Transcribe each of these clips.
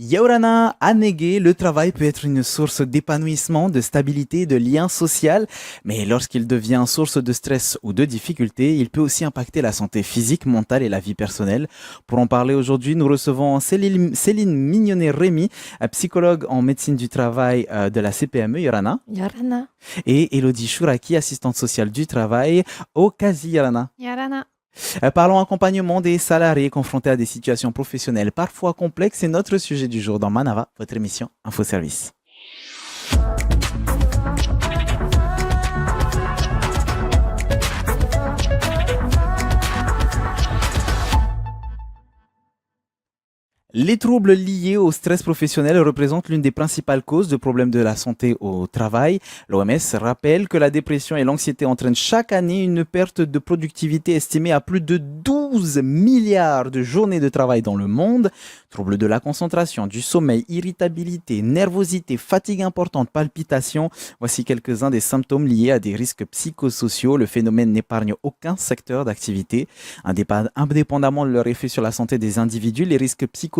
Yaurana a négué, le travail peut être une source d'épanouissement, de stabilité, de lien social, mais lorsqu'il devient source de stress ou de difficultés, il peut aussi impacter la santé physique, mentale et la vie personnelle. Pour en parler aujourd'hui, nous recevons Céline Mignonnet-Rémy, psychologue en médecine du travail de la CPME, Yaurana, Yarana. et Elodie Chouraki, assistante sociale du travail au CASI, Yaurana. Yarana. Parlons accompagnement des salariés confrontés à des situations professionnelles parfois complexes. C'est notre sujet du jour dans Manava, votre émission Info Service. Les troubles liés au stress professionnel représentent l'une des principales causes de problèmes de la santé au travail. L'OMS rappelle que la dépression et l'anxiété entraînent chaque année une perte de productivité estimée à plus de 12 milliards de journées de travail dans le monde. Troubles de la concentration, du sommeil, irritabilité, nervosité, fatigue importante, palpitations. Voici quelques-uns des symptômes liés à des risques psychosociaux. Le phénomène n'épargne aucun secteur d'activité. Indépendamment de leur effet sur la santé des individus, les risques psychosociaux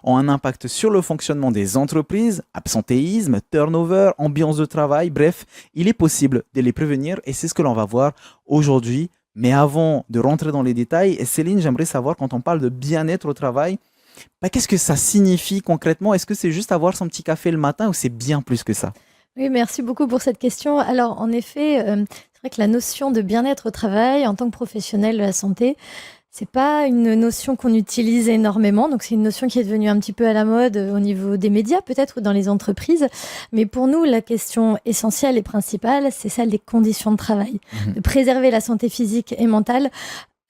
ont un impact sur le fonctionnement des entreprises, absentéisme, turnover, ambiance de travail, bref, il est possible de les prévenir et c'est ce que l'on va voir aujourd'hui. Mais avant de rentrer dans les détails, Céline, j'aimerais savoir quand on parle de bien-être au travail, qu'est-ce que ça signifie concrètement? Est-ce que c'est juste avoir son petit café le matin ou c'est bien plus que ça? Oui, merci beaucoup pour cette question. Alors, en effet, c'est vrai que la notion de bien-être au travail en tant que professionnel de la santé, c'est pas une notion qu'on utilise énormément. Donc, c'est une notion qui est devenue un petit peu à la mode au niveau des médias, peut-être, ou dans les entreprises. Mais pour nous, la question essentielle et principale, c'est celle des conditions de travail. De préserver la santé physique et mentale.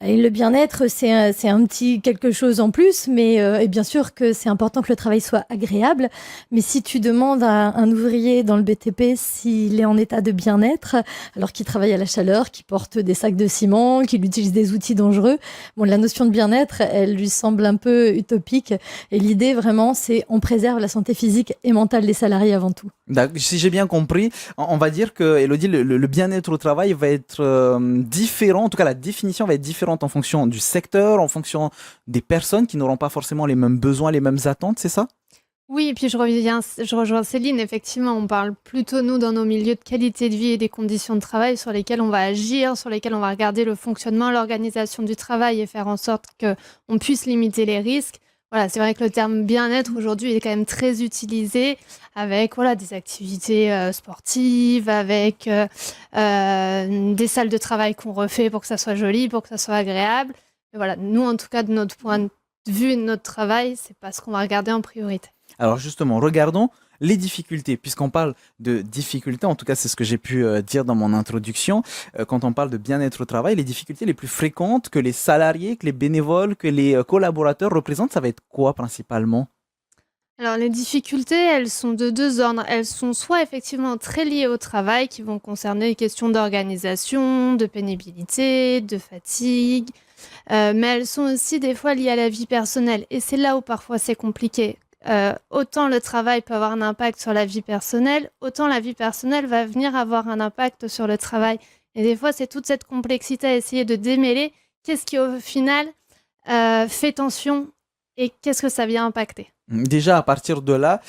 Et le bien-être, c'est un petit quelque chose en plus, mais et bien sûr que c'est important que le travail soit agréable. Mais si tu demandes à un ouvrier dans le BTP s'il est en état de bien-être, alors qu'il travaille à la chaleur, qu'il porte des sacs de ciment, qu'il utilise des outils dangereux, bon, la notion de bien-être, elle lui semble un peu utopique. Et l'idée vraiment, c'est on préserve la santé physique et mentale des salariés avant tout. Si j'ai bien compris, on va dire que, Elodie, le bien-être au travail va être différent, en tout cas la définition va être différente en fonction du secteur, en fonction des personnes qui n'auront pas forcément les mêmes besoins, les mêmes attentes, c'est ça? Oui, et puis je rejoins Céline, effectivement, on parle plutôt, nous, dans nos milieux, de qualité de vie et des conditions de travail sur lesquelles on va agir, sur lesquelles on va regarder le fonctionnement, l'organisation du travail et faire en sorte qu'on puisse limiter les risques. Voilà, c'est vrai que le terme bien-être aujourd'hui est quand même très utilisé avec des activités sportives, avec des salles de travail qu'on refait pour que ça soit joli, pour que ça soit agréable. Mais voilà, nous, en tout cas, de notre point de vue et de notre travail, c'est pas ce qu'on va regarder en priorité. Alors justement, regardons les difficultés, puisqu'on parle de difficultés, en tout cas c'est ce que j'ai pu dire dans mon introduction, quand on parle de bien-être au travail, les difficultés les plus fréquentes que les salariés, que les bénévoles, que les collaborateurs représentent, ça va être quoi principalement? Alors les difficultés, elles sont de deux ordres. Elles sont soit effectivement très liées au travail, qui vont concerner les questions d'organisation, de pénibilité, de fatigue, mais elles sont aussi des fois liées à la vie personnelle. Et c'est là où parfois c'est compliqué. Autant le travail peut avoir un impact sur la vie personnelle, autant la vie personnelle va venir avoir un impact sur le travail. Et des fois, c'est toute cette complexité à essayer de démêler qu'est-ce qui, au final, fait tension et qu'est-ce que ça vient impacter. Déjà, à partir de là,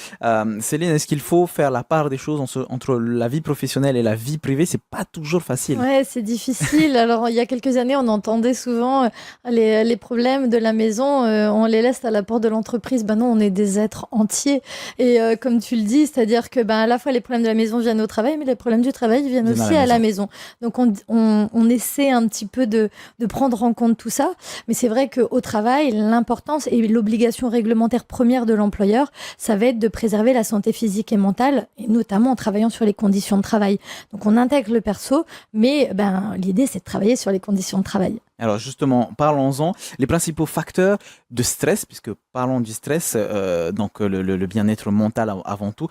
Céline, est-ce qu'il faut faire la part des choses entre la vie professionnelle et la vie privée? C'est pas toujours facile. Ouais, c'est difficile. Alors, il y a quelques années, on entendait souvent les problèmes de la maison, on les laisse à la porte de l'entreprise. Ben non, on est des êtres entiers. Et comme tu le dis, c'est-à-dire que à la fois les problèmes de la maison viennent au travail, mais les problèmes du travail viennent aussi à la maison. Donc, on essaie un petit peu de prendre en compte tout ça. Mais c'est vrai qu'au travail, l'importance et l'obligation réglementaire première de l'employeur, ça va être de préserver la santé physique et mentale, et notamment en travaillant sur les conditions de travail. Donc, on intègre le perso, mais l'idée, c'est de travailler sur les conditions de travail. Alors justement, parlons-en. Les principaux facteurs de stress, puisque parlons du stress, donc le bien-être mental avant tout,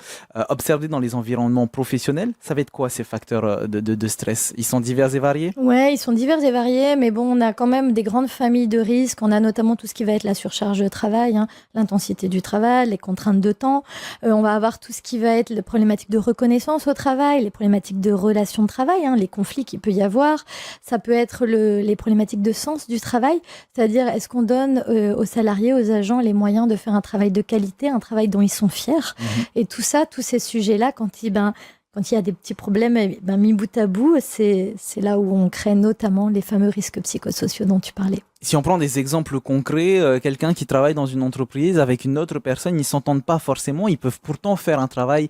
observés dans les environnements professionnels, ça va être quoi ces facteurs de stress? Ils sont divers et variés? Ouais, ils sont divers et variés, mais bon, on a quand même des grandes familles de risques. On a notamment tout ce qui va être la surcharge de travail, l'intensité du travail, les contraintes de temps. On va avoir tout ce qui va être les problématiques de reconnaissance au travail, les problématiques de relations de travail, les conflits qu'il peut y avoir. Ça peut être les problématiques de sens du travail, c'est-à-dire est-ce qu'on donne aux salariés, aux agents les les moyens de faire un travail de qualité, un travail dont ils sont fiers. Et tout ça, tous ces sujets-là, quand il y a des petits problèmes mis bout à bout, c'est là où on crée notamment les fameux risques psychosociaux dont tu parlais. Si on prend des exemples concrets, quelqu'un qui travaille dans une entreprise avec une autre personne, ils ne s'entendent pas forcément, ils peuvent pourtant faire un travail,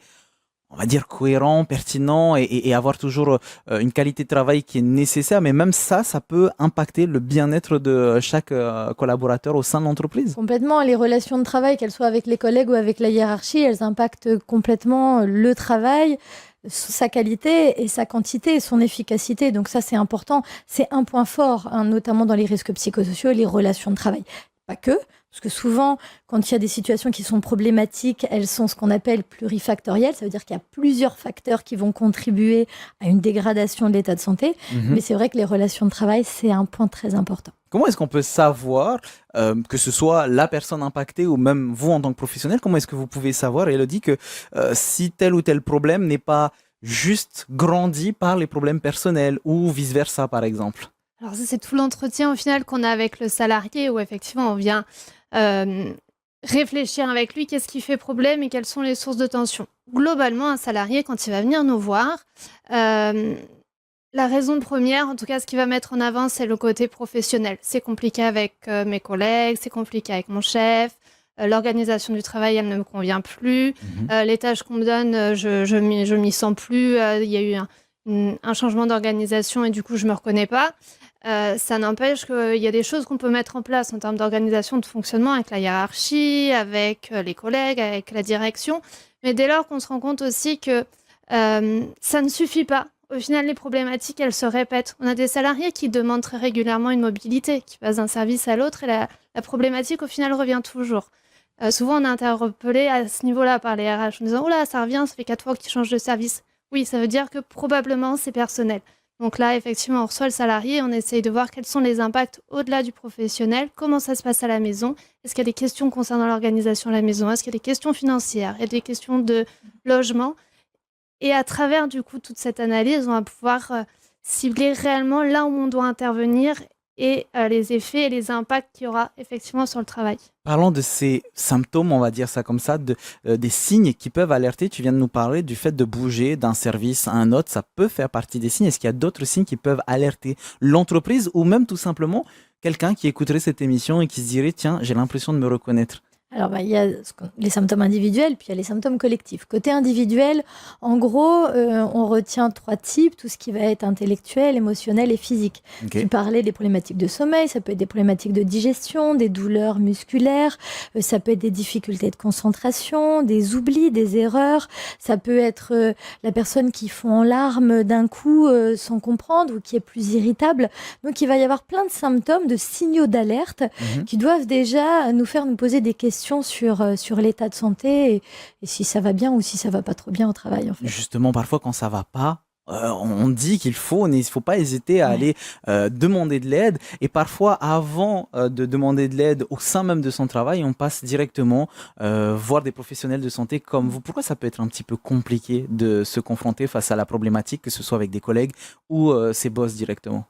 on va dire, cohérent, pertinent et avoir toujours une qualité de travail qui est nécessaire. Mais même ça peut impacter le bien-être de chaque collaborateur au sein de l'entreprise. Complètement. Les relations de travail, qu'elles soient avec les collègues ou avec la hiérarchie, elles impactent complètement le travail, sa qualité et sa quantité et son efficacité. Donc ça, c'est important. C'est un point fort, notamment dans les risques psychosociaux et les relations de travail. Pas que, parce que souvent, quand il y a des situations qui sont problématiques, elles sont ce qu'on appelle plurifactorielles. Ça veut dire qu'il y a plusieurs facteurs qui vont contribuer à une dégradation de l'état de santé. Mais c'est vrai que les relations de travail, c'est un point très important. Comment est-ce qu'on peut savoir, que ce soit la personne impactée ou même vous en tant que professionnel, comment est-ce que vous pouvez savoir, Élodie, que si tel ou tel problème n'est pas juste grandi par les problèmes personnels ou vice-versa, par exemple? Alors ça, c'est tout l'entretien au final qu'on a avec le salarié où effectivement on vient réfléchir avec lui qu'est-ce qui fait problème et quelles sont les sources de tension. Globalement, un salarié, quand il va venir nous voir, la raison première, en tout cas ce qu'il va mettre en avant, c'est le côté professionnel. C'est compliqué avec mes collègues, c'est compliqué avec mon chef, l'organisation du travail, elle ne me convient plus, les tâches qu'on me donne, je m'y sens plus, il y a eu un changement d'organisation et du coup je me reconnais pas. Ça n'empêche qu'il y a des choses qu'on peut mettre en place en termes d'organisation, de fonctionnement avec la hiérarchie, avec les collègues, avec la direction. Mais dès lors qu'on se rend compte aussi que ça ne suffit pas. Au final, les problématiques, elles se répètent. On a des salariés qui demandent très régulièrement une mobilité, qui passent d'un service à l'autre et la problématique, au final, revient toujours. Souvent, on est interpellé à ce niveau-là par les RH en disant « Oh là, ça revient, ça fait 4 fois qu'ils changent de service. » Oui, ça veut dire que probablement, c'est personnel. Donc là, effectivement, on reçoit le salarié, on essaye de voir quels sont les impacts au-delà du professionnel, comment ça se passe à la maison, est-ce qu'il y a des questions concernant l'organisation à la maison, est-ce qu'il y a des questions financières, il y a des questions de logement. Et à travers, du coup, toute cette analyse, on va pouvoir cibler réellement là où on doit intervenir et les effets et les impacts qu'il y aura effectivement sur le travail. Parlons de ces symptômes, on va dire ça comme ça, des signes qui peuvent alerter. Tu viens de nous parler du fait de bouger d'un service à un autre. Ça peut faire partie des signes. Est-ce qu'il y a d'autres signes qui peuvent alerter l'entreprise ou même tout simplement quelqu'un qui écouterait cette émission et qui se dirait « Tiens, j'ai l'impression de me reconnaître ». Alors, il y a les symptômes individuels, puis il y a les symptômes collectifs. Côté individuel, en gros, on retient 3 types, tout ce qui va être intellectuel, émotionnel et physique. Okay. Tu parlais des problématiques de sommeil, ça peut être des problématiques de digestion, des douleurs musculaires, ça peut être des difficultés de concentration, des oublis, des erreurs, ça peut être la personne qui fond en larmes d'un coup sans comprendre ou qui est plus irritable. Donc, il va y avoir plein de symptômes, de signaux d'alerte qui doivent déjà nous faire nous poser des questions sur l'état de santé et si ça va bien ou si ça va pas trop bien au travail. En fait. Justement, parfois quand ça va pas, on dit qu'il faut pas hésiter à aller demander de l'aide et parfois avant de demander de l'aide au sein même de son travail, on passe directement voir des professionnels de santé comme vous. Pourquoi ça peut être un petit peu compliqué de se confronter face à la problématique, que ce soit avec des collègues ou ses boss directement?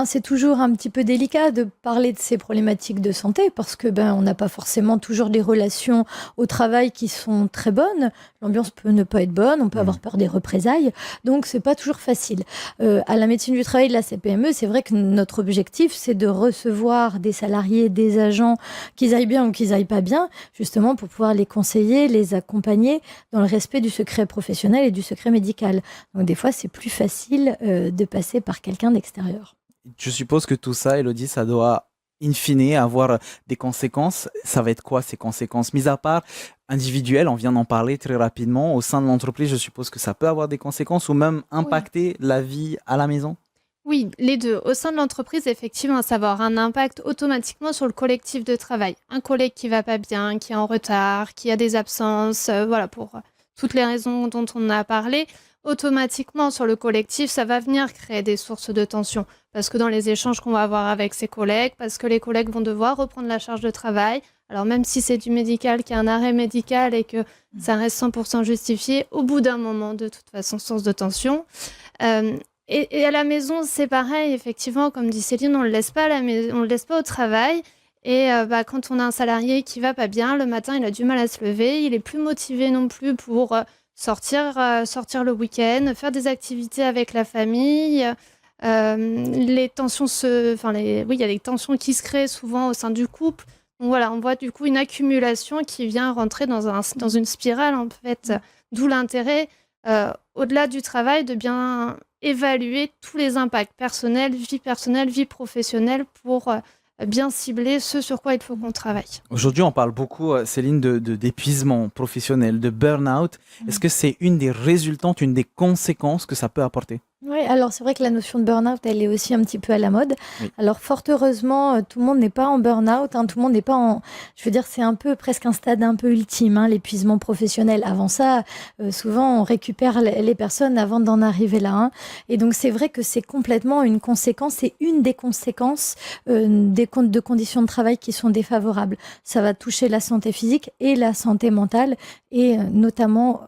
C'est toujours un petit peu délicat de parler de ces problématiques de santé parce que on n'a pas forcément toujours des relations au travail qui sont très bonnes. L'ambiance peut ne pas être bonne, on peut avoir peur des représailles, donc c'est pas toujours facile. À la médecine du travail de la CPME, c'est vrai que notre objectif, c'est de recevoir des salariés, des agents, qu'ils aillent bien ou qu'ils aillent pas bien, justement pour pouvoir les conseiller, les accompagner dans le respect du secret professionnel et du secret médical. Donc des fois, c'est plus facile de passer par quelqu'un d'extérieur. Je suppose que tout ça, Élodie, ça doit in fine avoir des conséquences. Ça va être quoi ces conséquences? Mis à part individuelles, on vient d'en parler très rapidement. Au sein de l'entreprise, je suppose que ça peut avoir des conséquences ou même impacter la vie à la maison? Oui, les deux. Au sein de l'entreprise, effectivement, ça va avoir un impact automatiquement sur le collectif de travail. Un collègue qui va pas bien, qui est en retard, qui a des absences, voilà, pour toutes les raisons dont on a parlé, automatiquement sur le collectif, ça va venir créer des sources de tension. Parce que dans les échanges qu'on va avoir avec ses collègues, parce que les collègues vont devoir reprendre la charge de travail, alors même si c'est du médical, qu'il y a un arrêt médical et que ça reste 100% justifié, au bout d'un moment, de toute façon, source de tension. Et à la maison, c'est pareil, effectivement, comme dit Céline, on ne le laisse pas à la maison, on le laisse pas au travail. Et quand on a un salarié qui va pas bien, le matin, il a du mal à se lever, il est plus motivé non plus pour sortir le week-end, faire des activités avec la famille. Les tensions il y a des tensions qui se créent souvent au sein du couple. Donc voilà, on voit du coup une accumulation qui vient rentrer dans une spirale en fait. D'où l'intérêt, au-delà du travail, de bien évaluer tous les impacts personnels, vie professionnelle pour bien cibler ce sur quoi il faut qu'on travaille. Aujourd'hui, on parle beaucoup, Céline, d'épuisement professionnel, de burn-out. Est-ce que c'est une des résultantes, une des conséquences que ça peut apporter? Oui, alors c'est vrai que la notion de burn-out, elle est aussi un petit peu à la mode. Oui. Alors fort heureusement, tout le monde n'est pas en burn-out, tout le monde n'est pas en... Je veux dire, c'est un peu presque un stade un peu ultime, l'épuisement professionnel. Avant ça, souvent, on récupère les personnes avant d'en arriver là. Et donc c'est vrai que c'est complètement une conséquence, c'est une des conséquences de conditions de travail qui sont défavorables. Ça va toucher la santé physique et la santé mentale, et notamment...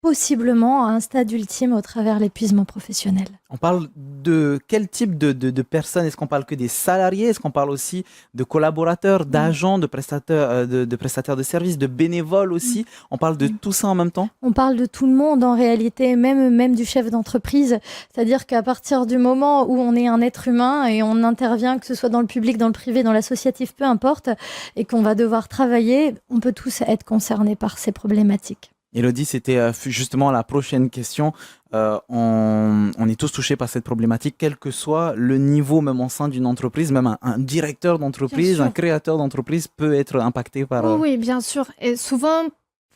possiblement à un stade ultime au travers l'épuisement professionnel. On parle de quel type de personnes? Est-ce qu'on parle que des salariés? Est-ce qu'on parle aussi de collaborateurs, d'agents, de prestataires de services, de bénévoles aussi? On parle de tout ça en même temps? On parle de tout le monde en réalité, même du chef d'entreprise. C'est-à-dire qu'à partir du moment où on est un être humain et on intervient, que ce soit dans le public, dans le privé, dans l'associatif, peu importe, et qu'on va devoir travailler, on peut tous être concernés par ces problématiques. Élodie, c'était justement la prochaine question. On est tous touchés par cette problématique, quel que soit le niveau, même au sein d'une entreprise, même un directeur d'entreprise, un créateur d'entreprise peut être impacté par... Oui, bien sûr. Et souvent,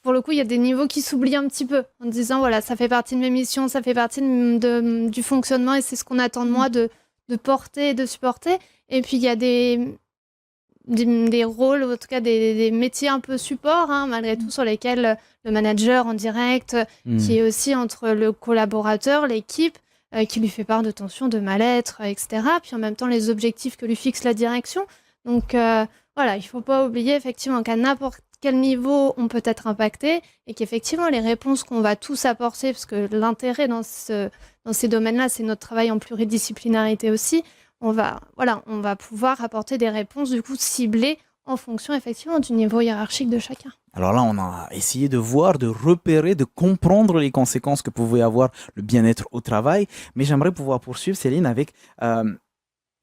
pour le coup, il y a des niveaux qui s'oublient un petit peu, en disant, voilà, ça fait partie de mes missions, ça fait partie du fonctionnement, et c'est ce qu'on attend de moi de porter et de supporter. Et puis, il y a des rôles, en tout cas des métiers un peu support, malgré tout, sur lesquels le manager en direct, qui est aussi entre le collaborateur, l'équipe, qui lui fait part de tensions, de mal-être, etc. Puis en même temps, les objectifs que lui fixe la direction. Donc voilà, il ne faut pas oublier effectivement qu'à n'importe quel niveau, on peut être impacté, et qu'effectivement, les réponses qu'on va tous apporter, parce que l'intérêt dans ces domaines-là, c'est notre travail en pluridisciplinarité aussi, on va pouvoir apporter des réponses du coup ciblées en fonction effectivement du niveau hiérarchique de chacun. Alors là, on a essayé de voir, de repérer, de comprendre les conséquences que pouvait avoir le bien-être au travail, mais j'aimerais pouvoir poursuivre, Céline, avec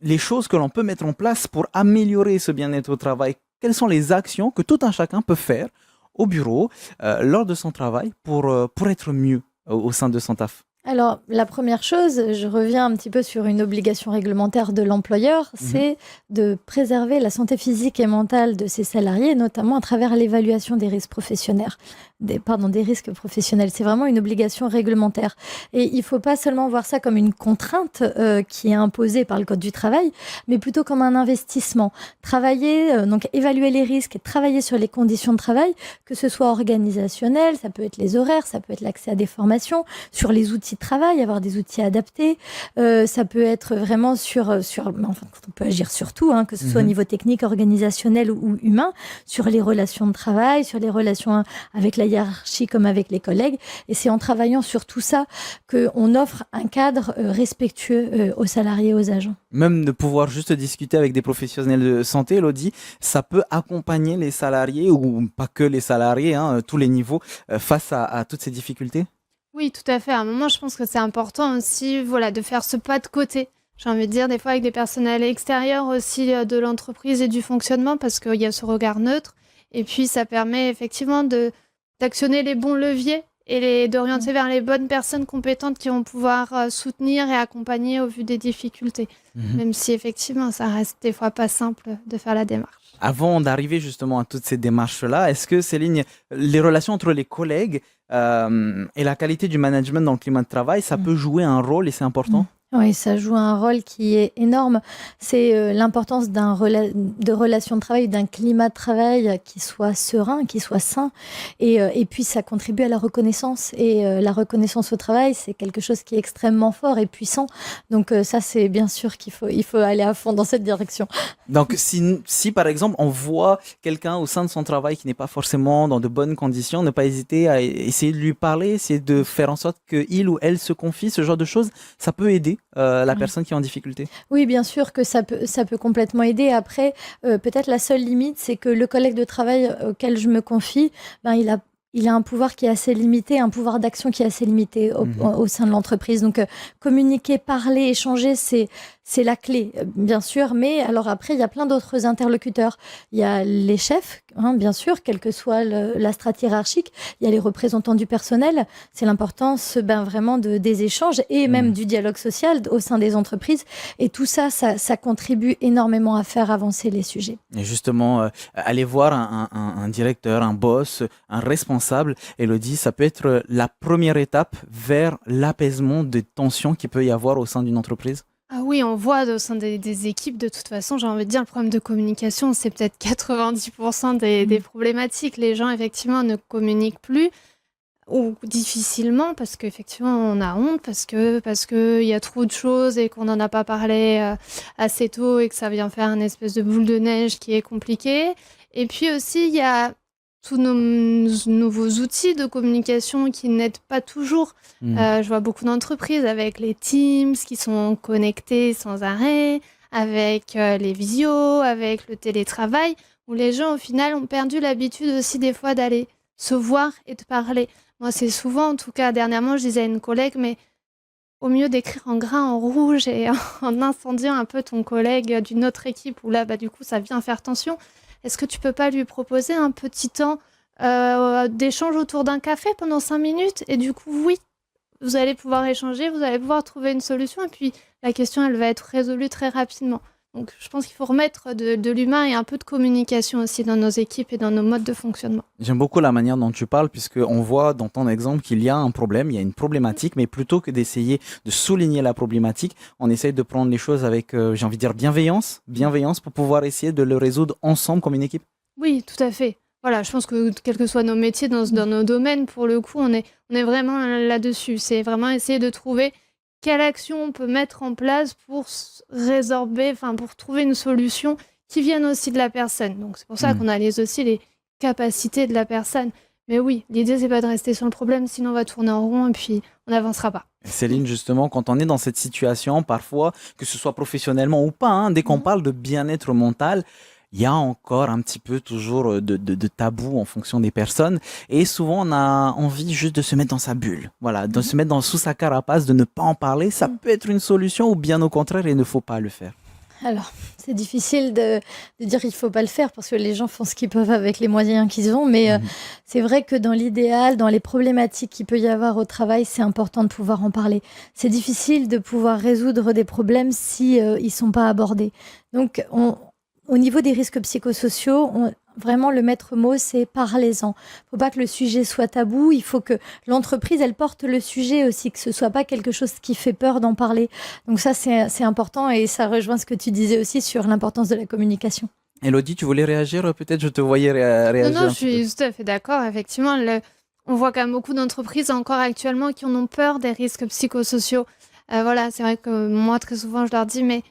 les choses que l'on peut mettre en place pour améliorer ce bien-être au travail. Quelles sont les actions que tout un chacun peut faire au bureau lors de son travail pour être mieux au sein de son taf? Alors, la première chose, je reviens un petit peu sur une obligation réglementaire de l'employeur, c'est de préserver la santé physique et mentale de ses salariés, notamment à travers l'évaluation des risques professionnels. Des risques professionnels. C'est vraiment une obligation réglementaire. Et il ne faut pas seulement voir ça comme une contrainte qui est imposée par le Code du travail, mais plutôt comme un investissement. Travailler, donc évaluer les risques et travailler sur les conditions de travail, que ce soit organisationnel, ça peut être les horaires, ça peut être l'accès à des formations, sur les outils de travail, avoir des outils adaptés, ça peut être vraiment on peut agir sur tout, que ce soit au niveau technique, organisationnel ou humain, sur les relations de travail, sur les relations avec la hiérarchie comme avec les collègues. Et c'est en travaillant sur tout ça qu'on offre un cadre respectueux aux salariés et aux agents. Même de pouvoir juste discuter avec des professionnels de santé, Elodie, ça peut accompagner les salariés, ou pas que les salariés, tous les niveaux, face à toutes ces difficultés? Oui, tout à fait. À un moment, je pense que c'est important aussi de faire ce pas de côté. J'ai envie de dire, des fois avec des personnels extérieurs aussi de l'entreprise et du fonctionnement, parce qu'il y a ce regard neutre. Et puis, ça permet effectivement d'actionner les bons leviers et d'orienter vers les bonnes personnes compétentes qui vont pouvoir soutenir et accompagner au vu des difficultés. Même si effectivement, ça reste des fois pas simple de faire la démarche. Avant d'arriver justement à toutes ces démarches-là, est-ce que, Céline, les relations entre les collègues et la qualité du management dans le climat de travail, ça peut jouer un rôle et c'est important? Oui, ça joue un rôle qui est énorme. C'est l'importance de relations de travail, d'un climat de travail qui soit serein, qui soit sain. Et puis, ça contribue à la reconnaissance. Et la reconnaissance au travail, c'est quelque chose qui est extrêmement fort et puissant. Donc ça, c'est bien sûr qu'il faut aller à fond dans cette direction. Donc, si par exemple, on voit quelqu'un au sein de son travail qui n'est pas forcément dans de bonnes conditions, ne pas hésiter à essayer de lui parler, essayer de faire en sorte qu'il ou elle se confie, ce genre de choses, ça peut aider. la Oui. personne qui est en difficulté? Oui, bien sûr que ça peut complètement aider. Après, peut-être la seule limite, c'est que le collègue de travail auquel je me confie, ben, il a un pouvoir qui est assez limité, un pouvoir d'action qui est assez limité Mhm. au sein de l'entreprise. Donc, communiquer, parler, échanger, c'est la clé, bien sûr. Mais alors après, il y a plein d'autres interlocuteurs. Il y a les chefs, hein, bien sûr, quelle que soit la strate hiérarchique. Il y a les représentants du personnel. C'est l'importance ben, vraiment des échanges et même Mhm. du dialogue social au sein des entreprises. Et tout ça, ça contribue énormément à faire avancer les sujets. Et justement, aller voir un directeur, un boss, un responsable, Elodie, ça peut être la première étape vers l'apaisement des tensions qu'il peut y avoir au sein d'une entreprise? Ah oui, on voit au sein des équipes, de toute façon, j'ai envie de dire, le problème de communication, c'est peut-être 90% des problématiques. Les gens, effectivement, ne communiquent plus ou difficilement parce qu'effectivement, on a honte, parce que il y a trop de choses et qu'on n'en a pas parlé assez tôt et que ça vient faire une espèce de boule de neige qui est compliquée. Et puis aussi, il y a tous nos nouveaux outils de communication qui n'aident pas toujours. Mhm. Je vois beaucoup d'entreprises avec les Teams qui sont connectés sans arrêt, avec les visios, avec le télétravail, où les gens, au final, ont perdu l'habitude aussi des fois d'aller se voir et de parler. Moi, c'est souvent, en tout cas, dernièrement, je disais à une collègue, mais au mieux d'écrire en gras, en rouge et en incendiant un peu ton collègue d'une autre équipe, où là, bah, du coup, ça vient faire tension, est-ce que tu peux pas lui proposer un petit temps d'échange autour d'un café pendant 5 minutes? Et du coup, oui, vous allez pouvoir échanger, vous allez pouvoir trouver une solution, et puis la question, elle va être résolue très rapidement. Donc, je pense qu'il faut remettre de l'humain et un peu de communication aussi dans nos équipes et dans nos modes de fonctionnement. J'aime beaucoup la manière dont tu parles, puisqu'on voit dans ton exemple qu'il y a un problème, il y a une problématique, mais plutôt que d'essayer de souligner la problématique, on essaye de prendre les choses avec, j'ai envie de dire, bienveillance pour pouvoir essayer de le résoudre ensemble comme une équipe. Oui, tout à fait. Voilà, je pense que quels que soient nos métiers, dans nos domaines, pour le coup, on est vraiment là-dessus. C'est vraiment essayer de trouver quelle action on peut mettre en place pour résorber, enfin pour trouver une solution qui vienne aussi de la personne. Donc c'est pour ça Mm. qu'on analyse aussi les capacités de la personne. Mais oui, l'idée c'est pas de rester sur le problème, sinon on va tourner en rond et puis on n'avancera pas. Céline, justement, quand on est dans cette situation, parfois, que ce soit professionnellement ou pas, hein, dès qu'on Mhm. parle de bien-être mental, il y a encore un petit peu toujours de tabou en fonction des personnes. Et souvent, on a envie juste de se mettre dans sa bulle. Voilà, de Mhm. se mettre sous sa carapace, de ne pas en parler. Ça Mhm. peut être une solution ou bien au contraire, il ne faut pas le faire. Alors, c'est difficile de dire qu'il ne faut pas le faire parce que les gens font ce qu'ils peuvent avec les moyens qu'ils ont, mais Mhm. c'est vrai que dans l'idéal, dans les problématiques qu'il peut y avoir au travail, c'est important de pouvoir en parler. C'est difficile de pouvoir résoudre des problèmes si ils sont pas abordés. Donc, au niveau des risques psychosociaux, vraiment le maître mot, c'est parlez-en. Faut pas que le sujet soit tabou. Il faut que l'entreprise, elle porte le sujet aussi, que ce soit pas quelque chose qui fait peur d'en parler. Donc ça, c'est important et ça rejoint ce que tu disais aussi sur l'importance de la communication. Elodie, tu voulais réagir? Peut-être je te voyais Non, réagir non, un je petit peu. suis tout à fait d'accord. Effectivement, on voit quand même beaucoup d'entreprises encore actuellement qui en ont peur des risques psychosociaux. Voilà, c'est vrai que moi, très souvent, je leur dis, mais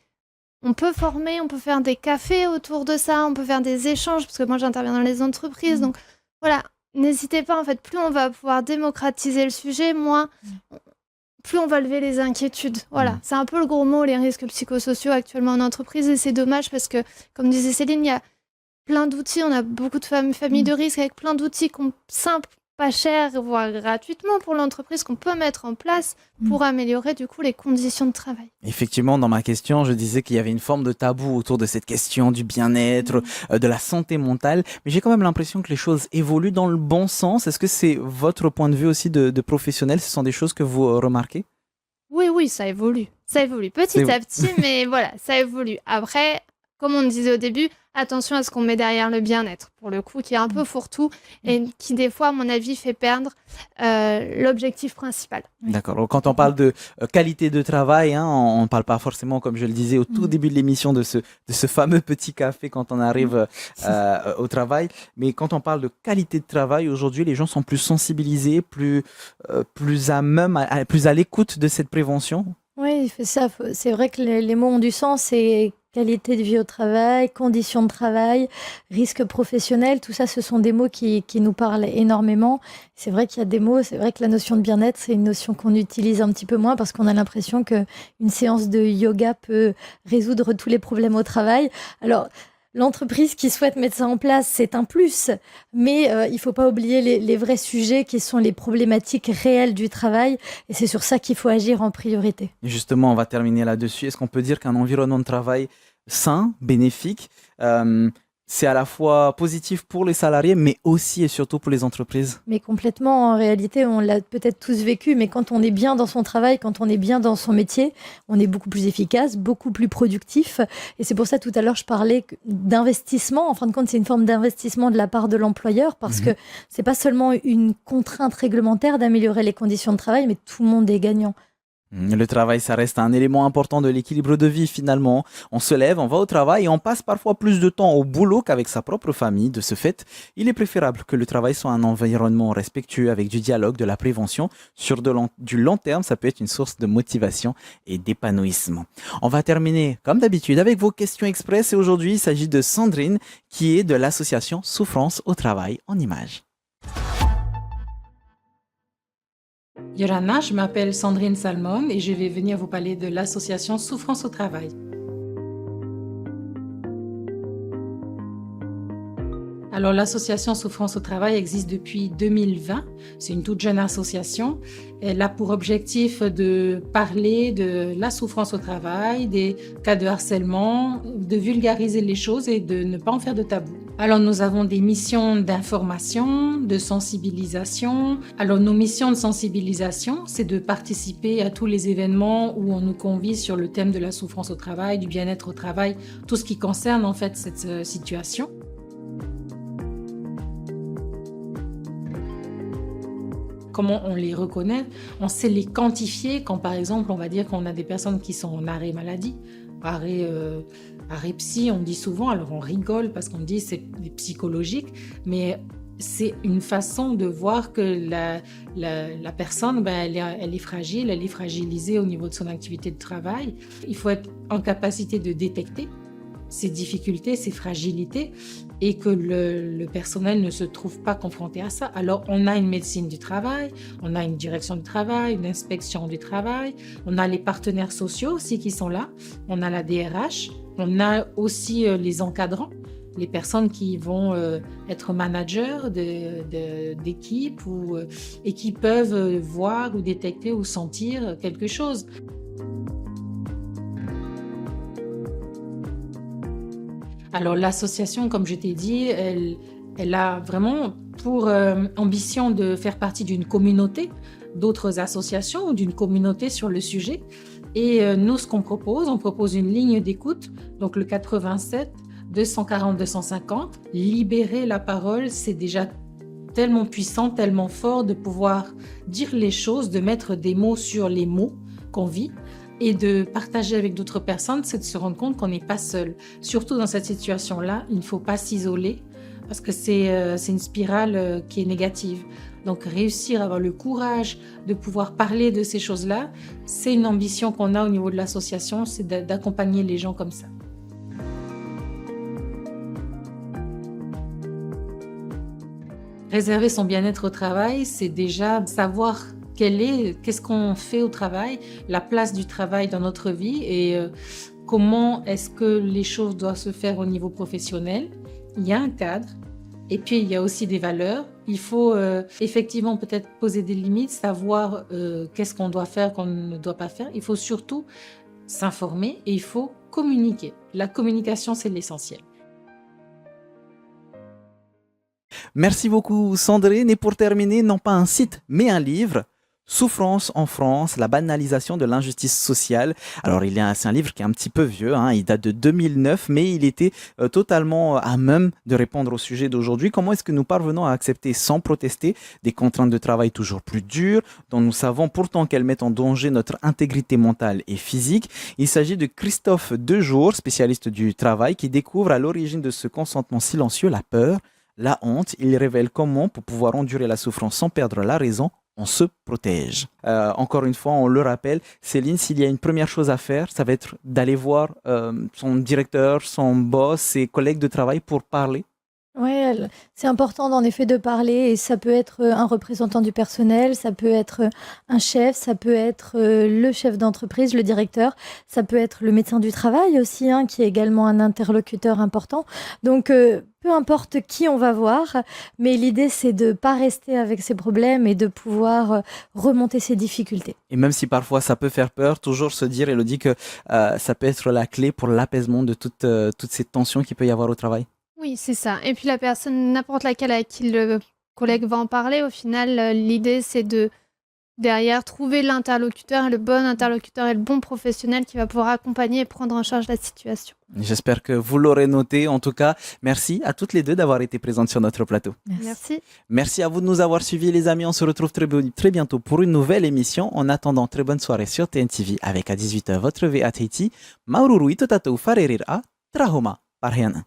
on peut former, on peut faire des cafés autour de ça, on peut faire des échanges, parce que moi, j'interviens dans les entreprises. Donc, voilà, n'hésitez pas, en fait, plus on va pouvoir démocratiser le sujet, moins, plus on va lever les inquiétudes. Voilà, Mm. c'est un peu le gros mot, les risques psychosociaux actuellement en entreprise, et c'est dommage parce que, comme disait Céline, il y a plein d'outils, on a beaucoup de familles de risques avec plein d'outils simples, pas chers, voire gratuitement pour l'entreprise qu'on peut mettre en place pour améliorer du coup les conditions de travail. Effectivement, dans ma question, je disais qu'il y avait une forme de tabou autour de cette question du bien-être, de la santé mentale, mais j'ai quand même l'impression que les choses évoluent dans le bon sens. Est-ce que c'est votre point de vue aussi de professionnel? Ce sont des choses que vous remarquez? Oui, oui, ça évolue. Ça évolue petit à petit, mais voilà, ça évolue. Après, comme on disait au début, attention à ce qu'on met derrière le bien-être, pour le coup, qui est un peu fourre-tout et qui, des fois, à mon avis, fait perdre l'objectif principal. D'accord. Donc, quand on parle de qualité de travail, hein, on ne parle pas forcément, comme je le disais au tout début de l'émission, de ce fameux petit café quand on arrive au travail. Mais quand on parle de qualité de travail, aujourd'hui, les gens sont plus sensibilisés, plus à même, plus à l'écoute de cette prévention. Oui, c'est ça. C'est vrai que les mots ont du sens et qualité de vie au travail, conditions de travail, risque professionnel, tout ça, ce sont des mots qui nous parlent énormément. C'est vrai qu'il y a des mots, c'est vrai que la notion de bien-être, c'est une notion qu'on utilise un petit peu moins parce qu'on a l'impression qu'une séance de yoga peut résoudre tous les problèmes au travail. Alors, l'entreprise qui souhaite mettre ça en place, c'est un plus, mais il ne faut pas oublier les vrais sujets qui sont les problématiques réelles du travail, et c'est sur ça qu'il faut agir en priorité. Et justement, on va terminer là-dessus. Est-ce qu'on peut dire qu'un environnement de travail sain, bénéfique, c'est à la fois positif pour les salariés, mais aussi et surtout pour les entreprises? Mais complètement, en réalité, on l'a peut-être tous vécu, mais quand on est bien dans son travail, quand on est bien dans son métier, on est beaucoup plus efficace, beaucoup plus productif. Et c'est pour ça, tout à l'heure, je parlais d'investissement. En fin de compte, c'est une forme d'investissement de la part de l'employeur, parce que c'est pas seulement une contrainte réglementaire d'améliorer les conditions de travail, mais tout le monde est gagnant. Le travail, ça reste un élément important de l'équilibre de vie finalement. On se lève, on va au travail et on passe parfois plus de temps au boulot qu'avec sa propre famille. De ce fait, il est préférable que le travail soit un environnement respectueux avec du dialogue, de la prévention. Sur du long terme, ça peut être une source de motivation et d'épanouissement. On va terminer comme d'habitude avec vos questions express et aujourd'hui, il s'agit de Sandrine qui est de l'association Souffrance au travail en images. Yorana, je m'appelle Sandrine Salmon et je vais venir vous parler de l'association Souffrance au travail. Alors, l'association Souffrance au travail existe depuis 2020. C'est une toute jeune association. Elle a pour objectif de parler de la souffrance au travail, des cas de harcèlement, de vulgariser les choses et de ne pas en faire de tabou. Alors, nous avons des missions d'information, de sensibilisation. Alors, nos missions de sensibilisation, c'est de participer à tous les événements où on nous convie sur le thème de la souffrance au travail, du bien-être au travail, tout ce qui concerne en fait cette situation. Comment on les reconnaît? On sait les quantifier quand, par exemple, on va dire qu'on a des personnes qui sont en arrêt maladie, arrêt psy, on dit souvent, alors on rigole parce qu'on dit c'est psychologique, mais c'est une façon de voir que la personne, elle est fragile, elle est fragilisée au niveau de son activité de travail. Il faut être en capacité de détecter ses difficultés, ses fragilités, et que le personnel ne se trouve pas confronté à ça. Alors, on a une médecine du travail, on a une direction du travail, une inspection du travail, on a les partenaires sociaux aussi qui sont là, on a la DRH, on a aussi les encadrants, les personnes qui vont être managers d'équipe et qui peuvent voir ou détecter ou sentir quelque chose. Alors l'association, comme je t'ai dit, elle a vraiment pour ambition de faire partie d'une communauté, d'autres associations ou d'une communauté sur le sujet. Et nous, ce qu'on propose, on propose une ligne d'écoute, donc le 87 240 250. Libérer la parole, c'est déjà tellement puissant, tellement fort de pouvoir dire les choses, de mettre des mots sur les mots qu'on vit. Et de partager avec d'autres personnes, c'est de se rendre compte qu'on n'est pas seul. Surtout dans cette situation-là, il ne faut pas s'isoler parce que c'est une spirale qui est négative. Donc réussir à avoir le courage de pouvoir parler de ces choses-là, c'est une ambition qu'on a au niveau de l'association, c'est d'accompagner les gens comme ça. Réserver son bien-être au travail, c'est déjà savoir qu'est-ce qu'on fait au travail, la place du travail dans notre vie et comment est-ce que les choses doivent se faire au niveau professionnel. Il y a un cadre et puis il y a aussi des valeurs. Il faut effectivement peut-être poser des limites, savoir qu'est-ce qu'on doit faire, qu'on ne doit pas faire. Il faut surtout s'informer et il faut communiquer. La communication, c'est l'essentiel. Merci beaucoup Sandrine. Et pour terminer, non pas un site, mais un livre. Souffrance en France, la banalisation de l'injustice sociale. Alors c'est un livre qui est un petit peu vieux, il date de 2009, mais il était totalement à même de répondre au sujet d'aujourd'hui. Comment est-ce que nous parvenons à accepter sans protester des contraintes de travail toujours plus dures, dont nous savons pourtant qu'elles mettent en danger notre intégrité mentale et physique? Il s'agit de Christophe Dejour, spécialiste du travail, qui découvre à l'origine de ce consentement silencieux la peur, la honte. Il révèle comment, pour pouvoir endurer la souffrance sans perdre la raison, on se protège. Encore une fois, on le rappelle, Céline, s'il y a une première chose à faire, ça va être d'aller voir son directeur, son boss, ses collègues de travail pour parler. Ouais, c'est important en effet de parler et ça peut être un représentant du personnel, ça peut être un chef, ça peut être le chef d'entreprise, le directeur, ça peut être le médecin du travail aussi, hein, qui est également un interlocuteur important. Donc, peu importe qui on va voir, mais l'idée c'est de ne pas rester avec ses problèmes et de pouvoir remonter ses difficultés. Et même si parfois ça peut faire peur, toujours se dire, Elodie, que ça peut être la clé pour l'apaisement de toutes ces tensions qu'il peut y avoir au travail. Oui, c'est ça. Et puis la personne, n'importe laquelle à qui le collègue va en parler, au final, l'idée, c'est de, derrière, trouver l'interlocuteur, le bon interlocuteur et le bon professionnel qui va pouvoir accompagner et prendre en charge la situation. J'espère que vous l'aurez noté. En tout cas, merci à toutes les deux d'avoir été présentes sur notre plateau. Merci. Merci à vous de nous avoir suivis, les amis. On se retrouve très bientôt pour une nouvelle émission. En attendant, très bonne soirée sur TNTV avec à 18h votre V à Tahiti. Maururu itotatou farerir a Trahoma Parhiana.